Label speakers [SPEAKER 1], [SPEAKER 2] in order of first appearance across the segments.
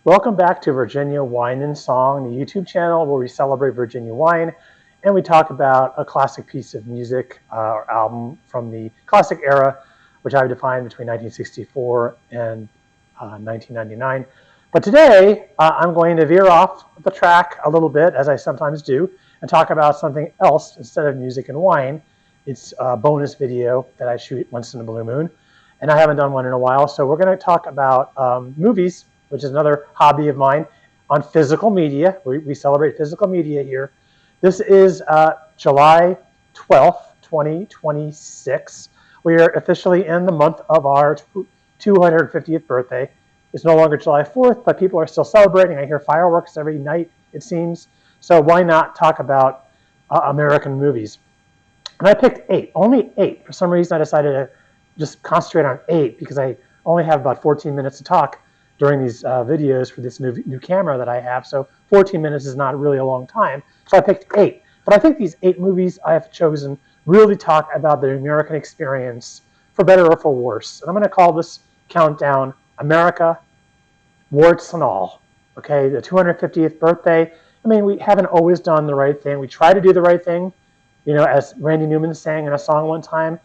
[SPEAKER 1] Welcome back to Virginia Wine and Song, the YouTube channel where we celebrate Virginia wine and we talk about a classic piece of music or album from the classic era, which I've defined between 1964 and 1999. But today, I'm going to veer off the track a little bit, as I sometimes do, and talk about something else instead of music and wine. It's a bonus video that I shoot once in a blue moon, and I haven't done one in a while. So we're going to talk about movies, which is another hobby of mine, on physical media. We celebrate physical media here. This is July 12th, 2026. We are officially in the month of our 250th birthday. It's no longer July 4th, but people are still celebrating. I hear fireworks every night, it seems. So why not talk about American movies? And I picked 8, only 8. For some reason, I decided to just concentrate on 8 because I only have about 14 minutes to talk during these videos for this new camera that I have. So 14 minutes is not really a long time. So I picked 8. But I think these 8 movies I have chosen really talk about the American experience, for better or for worse. And I'm going to call this countdown America, warts and all. Okay, the 250th birthday. I mean, we haven't always done the right thing. We try to do the right thing. You know, as Randy Newman sang in a song one time,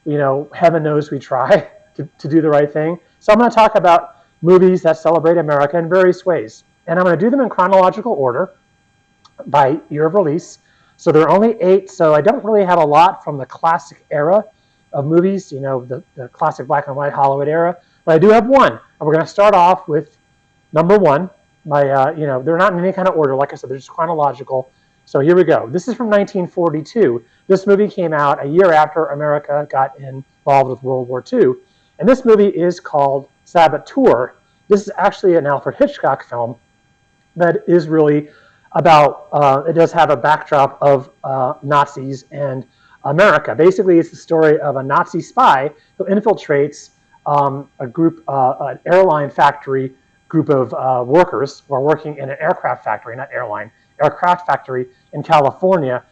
[SPEAKER 1] you know, heaven knows we try to do the right thing. So I'm going to talk about movies that celebrate America in various ways. And I'm going to do them in chronological order by year of release. So there are only 8, so I don't really have a lot from the classic era of movies, you know, the classic black and white Hollywood era. But I do have one. And we're going to start off with number 1. You know, they're not in any kind of order. Like I said, they're just chronological. So here we go. This is from 1942. This movie came out a year after America got involved with World War II. And this movie is called Saboteur. This is actually an Alfred Hitchcock film that is really about, it does have a backdrop of Nazis and America. Basically, it's the story of a Nazi spy who infiltrates a group, an airline factory group of workers who are working in an aircraft factory, not airline, aircraft factory in California.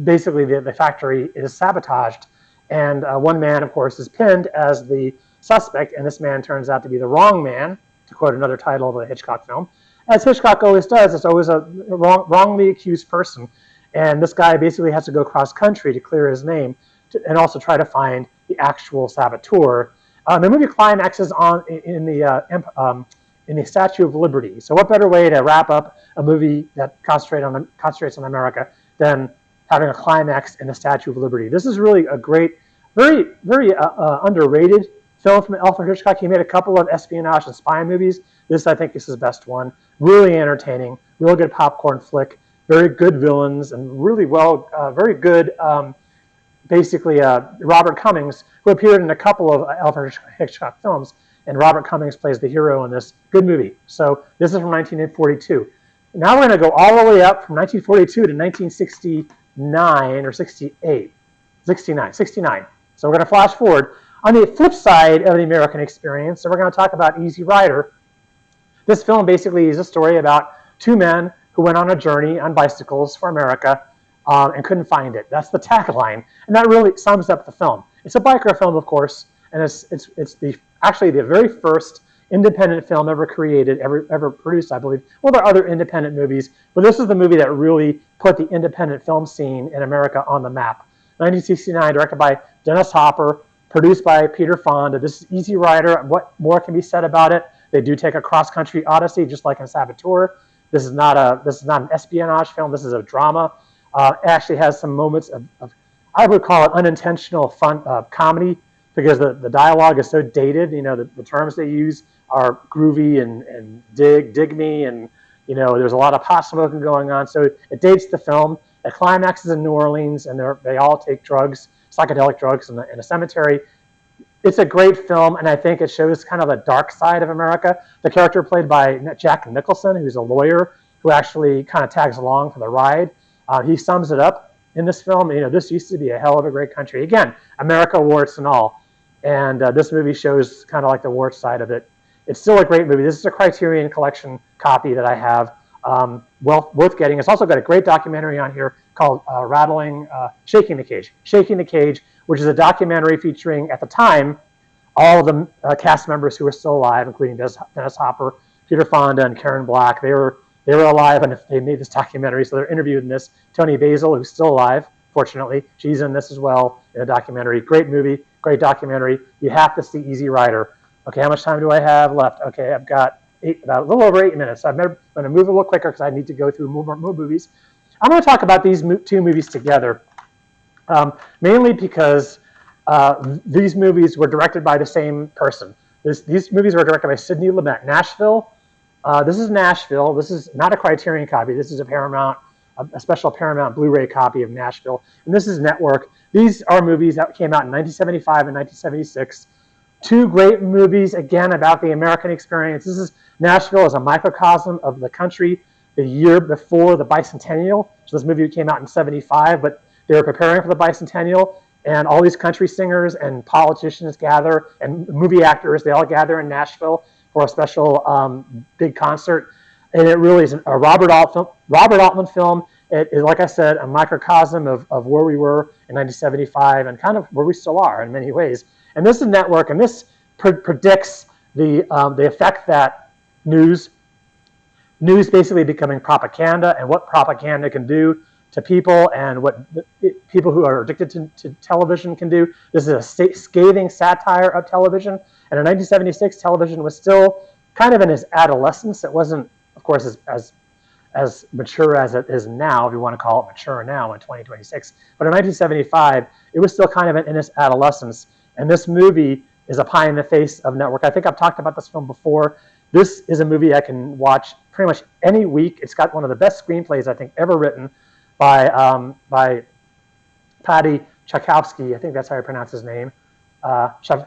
[SPEAKER 1] Basically, the factory is sabotaged. And one man, of course, is pinned as the suspect, and this man turns out to be the wrong man, to quote another title of a Hitchcock film. As Hitchcock always does, it's always a wrongly accused person. And this guy basically has to go cross-country to clear his name and also try to find the actual saboteur. The movie climaxes in the Statue of Liberty. So what better way to wrap up a movie that concentrates on America than having a climax in the Statue of Liberty? This is really a great, very underrated film from Alfred Hitchcock. He made a couple of espionage and spy movies. This, I think, is his best one. Really entertaining, real good popcorn flick, very good villains, and really very good, Robert Cummings, who appeared in a couple of Alfred Hitchcock films, and Robert Cummings plays the hero in this. Good movie. So this is from 1942. Now we're going to go all the way up from 1942 to 1969 or 68. 69. So we're going to flash forward. On the flip side of the American experience, so we're going to talk about Easy Rider. This film basically is a story about 2 men who went on a journey on bicycles for America and couldn't find it. That's the tagline, and that really sums up the film. It's a biker film, of course, and it's actually the very first independent film ever created, ever produced, I believe. Well, there are other independent movies, but this is the movie that really put the independent film scene in America on the map. 1969, directed by Dennis Hopper, produced by Peter Fonda. This is Easy Rider. What more can be said about it? They do take a cross-country odyssey, just like in Saboteur. This is not an espionage film. This is a drama. It actually has some moments of I would call it unintentional fun comedy, because the dialogue is so dated. You know, the terms they use are groovy and dig me, and you know, there's a lot of pot smoking going on. So it dates the film. It climaxes in New Orleans, and they all take drugs, psychedelic drugs, in a cemetery. It's a great film, and I think it shows kind of the dark side of America. The character played by Jack Nicholson, who's a lawyer who actually kind of tags along for the ride. He sums it up in this film. You know, this used to be a hell of a great country. Again, America, warts and all. And this movie shows kind of like the warts side of it. It's still a great movie. This is a Criterion Collection copy that I have. Worth getting. It's also got a great documentary on here called Shaking the Cage. Shaking the Cage, which is a documentary featuring, at the time, all of the cast members who are still alive, including Dennis Hopper, Peter Fonda, and Karen Black. They were alive, and they made this documentary, so they're interviewed in this. Toni Basil, who's still alive, fortunately, she's in this as well in a documentary. Great movie, great documentary. You have to see Easy Rider. Okay, how much time do I have left? Okay, I've got about a little over 8 minutes. So I'm going to move a little quicker because I need to go through more movies. I'm going to talk about these two movies together, mainly because these movies were directed by the same person. These movies were directed by Sidney Lumet. Nashville. This is Nashville. This is not a Criterion copy. This is a special Paramount Blu-ray copy of Nashville. And this is Network. These are movies that came out in 1975 and 1976. Two great movies, again, about the American experience. This is Nashville as a microcosm of the country the year before the bicentennial. So this movie came out in 75, but they were preparing for the bicentennial. And all these country singers and politicians gather, and movie actors, they all gather in Nashville for a special big concert. And it really is a Robert Altman film. It is, like I said, a microcosm of where we were in 1975 and kind of where we still are in many ways. And this is Network, and this predicts the effect that news basically becoming propaganda, and what propaganda can do to people, and what people who are addicted to television can do. This is a scathing satire of television. And in 1976, television was still kind of in its adolescence. It wasn't, of course, as mature as it is now, if you want to call it mature now in 2026. But in 1975, it was still kind of in its adolescence. And this movie is a pie in the face of Network. I think I've talked about this film before. This is a movie I can watch pretty much any week. It's got one of the best screenplays I think ever written by Paddy Chayefsky. I think that's how you pronounce his name. Chayefsky.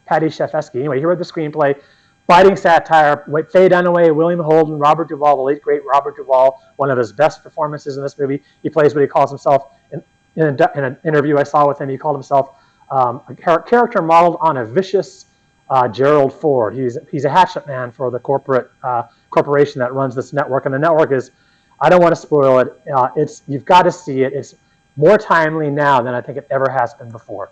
[SPEAKER 1] Paddy Chayefsky. Anyway, he wrote the screenplay. Biting satire. Faye Dunaway, William Holden, Robert Duvall, the late great Robert Duvall, one of his best performances in this movie. He plays what he calls himself, in an interview I saw with him, he called himself a character modeled on a vicious Gerald Ford. He's a hatchet man for the corporation that runs this network. And the network is, I don't want to spoil it. You've got to see it. It's more timely now than I think it ever has been before.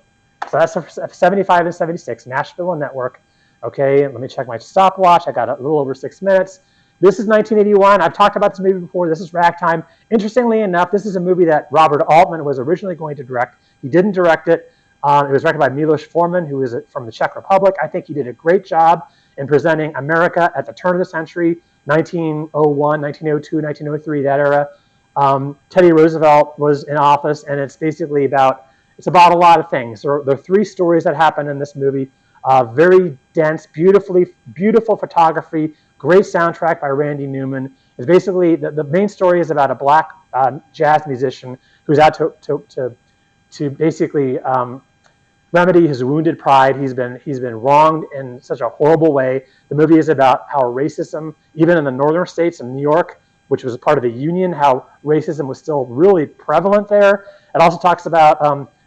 [SPEAKER 1] So that's 75 and 76, Nashville and Network. Okay, let me check my stopwatch. I got a little over 6 minutes. This is 1981. I've talked about this movie before. This is Ragtime. Interestingly enough, this is a movie that Robert Altman was originally going to direct. He didn't direct it. It was directed by Milos Forman, who is from the Czech Republic. I think he did a great job in presenting America at the turn of the century, 1901, 1902, 1903, that era. Teddy Roosevelt was in office, and it's basically about a lot of things. There are 3 stories that happen in this movie. Very dense, beautiful photography, great soundtrack by Randy Newman. It's basically the main story is about a black jazz musician who's out to basically remedy his wounded pride. He's been wronged in such a horrible way. The movie is about how racism, even in the northern states, in New York, which was a part of the Union, how racism was still really prevalent there. It also talks about,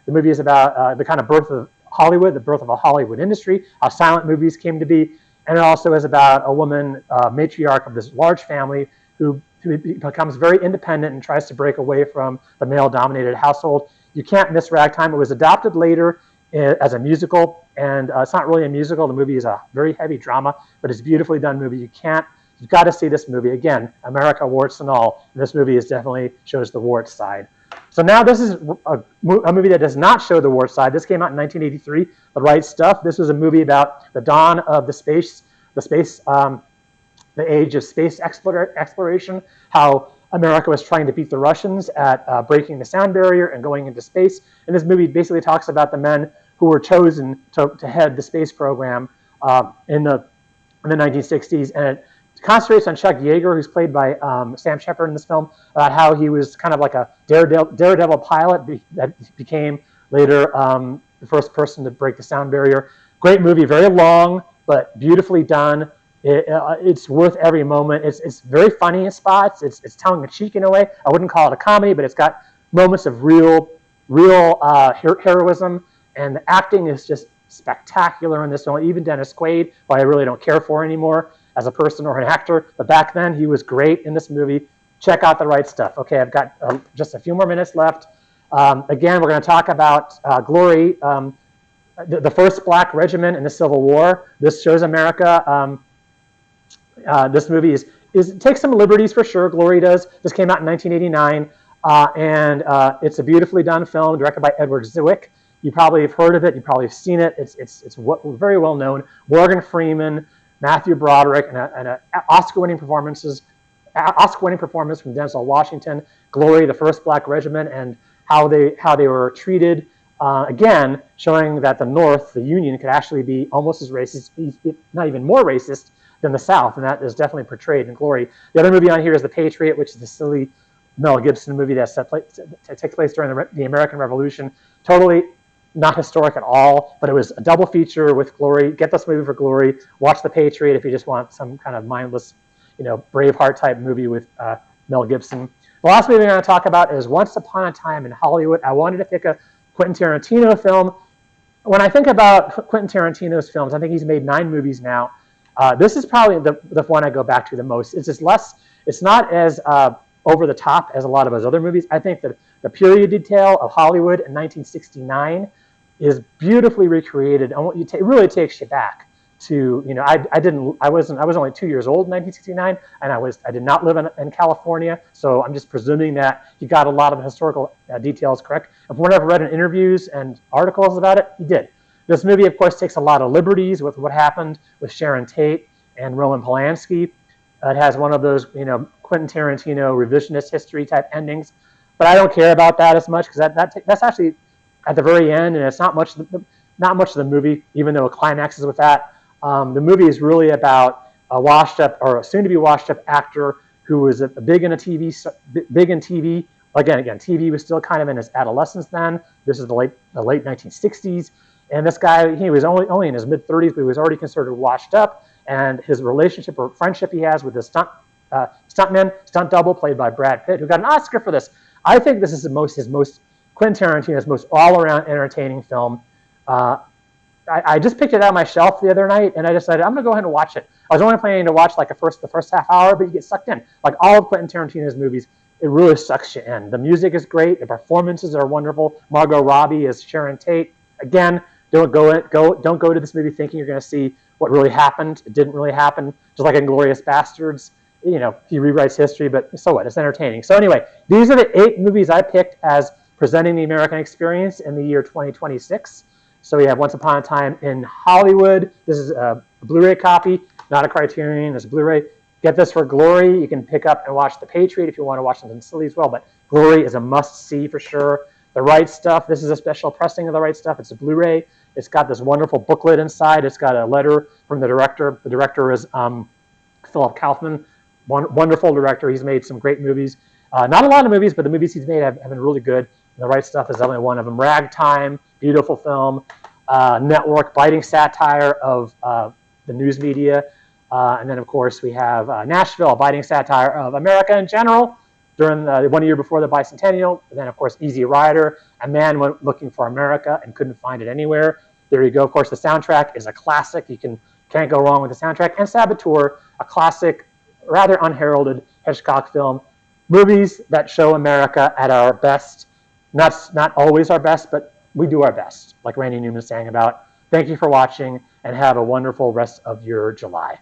[SPEAKER 1] the movie is about the kind of birth of Hollywood, the birth of a Hollywood industry, how silent movies came to be. And it also is about a woman, matriarch of this large family, who becomes very independent and tries to break away from the male-dominated household. You can't miss Ragtime. It was adopted later as a musical, and it's not really a musical. The movie is a very heavy drama, but it's a beautifully done movie. You've got to see this movie. Again, America, warts and all. And this movie definitely shows the warts side. So now this is a movie that does not show the war side. This came out in 1983, The Right Stuff. This was a movie about the dawn of the age of space exploration, how America was trying to beat the Russians at breaking the sound barrier and going into space. And this movie basically talks about the men who were chosen to head the space program in the 1960s. And it concentrates on Chuck Yeager, who's played by Sam Shepard in this film, about how he was kind of like a daredevil pilot that became later the first person to break the sound barrier. Great movie, very long, but beautifully done. It's worth every moment. It's very funny in spots. It's tongue-in-cheek in a way. I wouldn't call it a comedy, but it's got moments of real heroism, and the acting is just spectacular in this film. Even Dennis Quaid, who I really don't care for anymore as a person or an actor, but back then he was great in this movie. Check out The Right Stuff. Okay, I've got just a few more minutes left. Again, we're going to talk about Glory. the first black regiment in the Civil War. This shows America. This movie takes some liberties for sure. Glory does. This came out in 1989, and it's a beautifully done film directed by Edward Zwick. You probably have heard of it. You probably have seen it. It's very well known. Morgan Freeman, Matthew Broderick, and an Oscar-winning performance from Denzel Washington. Glory, the first black regiment, and how they were treated. Again, showing that the North, the Union, could actually be almost as racist, if not even more racist, than the South, and that is definitely portrayed in Glory. The other movie on here is The Patriot, which is the silly Mel Gibson movie that takes place during the American Revolution. Totally not historic at all, but it was a double feature with Glory. Get this movie for Glory. Watch The Patriot if you just want some kind of mindless, Braveheart type movie with Mel Gibson. The last movie I'm going to talk about is Once Upon a Time in Hollywood. I wanted to pick a Quentin Tarantino film. When I think about Quentin Tarantino's films, I think he's made 9 movies now. This is probably the one I go back to the most. It's just less. It's not as over the top as a lot of his other movies. I think that the period detail of Hollywood in 1969 is beautifully recreated, and it really takes you back to I was only 2 years old in 1969, and I did not live in California, so I'm just presuming that he got a lot of the historical details correct. And from what I've read in interviews and articles about it, he did. This movie, of course, takes a lot of liberties with what happened with Sharon Tate and Roman Polanski. It has one of those, Quentin Tarantino revisionist history type endings, but I don't care about that as much because that's actually at the very end, and it's not much of the movie, even though it climaxes with that. The movie is really about a washed up or a soon to be washed up actor who was big in TV. Again, TV was still kind of in his adolescence then. This is the late 1960s. And this guy, he was only in his mid-30s, but he was already considered washed up. And his relationship or friendship he has with his stunt double, played by Brad Pitt, who got an Oscar for this. I think this is his most Quentin Tarantino's most all-around entertaining film. I just picked it out of my shelf the other night, and I decided I'm going to go ahead and watch it. I was only planning to watch the first half hour, but you get sucked in. Like all of Quentin Tarantino's movies, it really sucks you in. The music is great. The performances are wonderful. Margot Robbie as Sharon Tate. Again, don't go to this movie thinking you're going to see what really happened. It didn't really happen. Just like Inglourious Bastards, he rewrites history, but so what? It's entertaining. So anyway, these are the 8 movies I picked as presenting the American experience in the year 2026. So we have Once Upon a Time in Hollywood. This is a Blu-ray copy, not a Criterion. It's a Blu-ray. Get this for Glory. You can pick up and watch The Patriot if you want to watch something silly as well, but Glory is a must-see for sure. The Right Stuff. This is a special pressing of The Right Stuff. It's a Blu-ray. It's got this wonderful booklet inside. It's got a letter from the director. The director is Philip Kaufman, wonderful director. He's made some great movies. Not a lot of movies, but the movies he's made have been really good. And The Right Stuff is definitely one of them. Ragtime, beautiful film. Network, biting satire of the news media. And then, of course, we have Nashville, a biting satire of America in general during the 1 year before the bicentennial. And then, of course, Easy Rider. A man went looking for America and couldn't find it anywhere. There you go. Of course, the soundtrack is a classic. You can't go wrong with the soundtrack. And Saboteur, a classic, rather unheralded Hitchcock film. Movies that show America at our best. Not always our best, but we do our best, like Randy Newman sang about. Thank you for watching, and have a wonderful rest of your July.